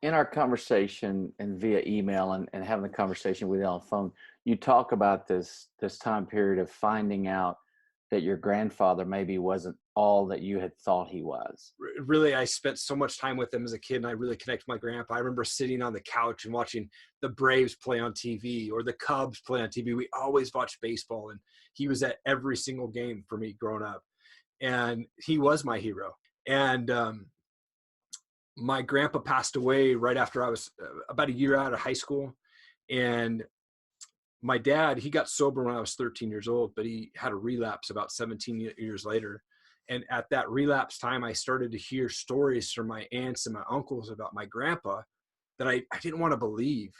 in our conversation and via email and having the conversation with you on the phone, you talk about this time period of finding out that your grandfather maybe wasn't all that you had thought he was. Really, I spent so much time with him as a kid, and I really connect with my grandpa. I remember sitting on the couch and watching the Braves play on TV or the Cubs play on TV. We always watched baseball, and he was at every single game for me growing up. And he was my hero. And my grandpa passed away right after I was about a year out of high school. And my dad, he got sober when I was 13 years old, but he had a relapse about 17 years later. And at that relapse time, I started to hear stories from my aunts and my uncles about my grandpa that I didn't want to believe.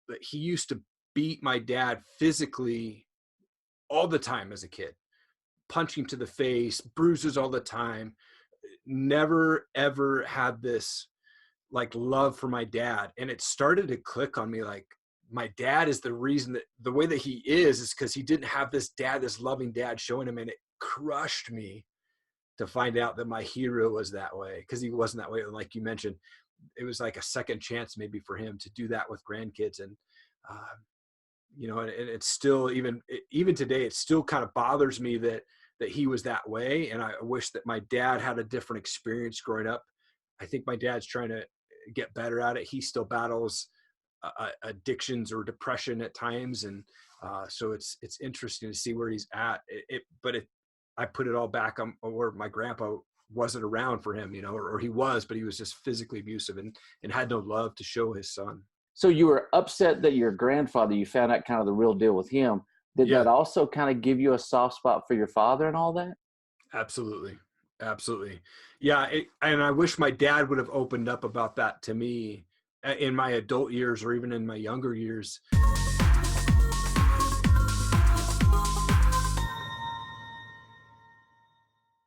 But he used to beat my dad physically all the time as a kid, punch him to the face, bruises all the time. Never, ever had this like love for my dad. And it started to click on me like, my dad is the reason that the way that he is because he didn't have this dad, this loving dad showing him. And it crushed me to find out that my hero was that way, because he wasn't that way. Like you mentioned, it was like a second chance maybe for him to do that with grandkids. And, and it's still, even today, it still kind of bothers me that he was that way. And I wish that my dad had a different experience growing up. I think my dad's trying to get better at it. He still battles addictions or depression at times. And so it's interesting to see where he's at. I put it all back on where my grandpa wasn't around for him, or he was, but he was just physically abusive and had no love to show his son. So you were upset that your grandfather, you found out kind of the real deal with him. Did Yeah. that also kind of give you a soft spot for your father and all that? Absolutely. Absolutely. Yeah. And I wish my dad would have opened up about that to me in my adult years or even in my younger years.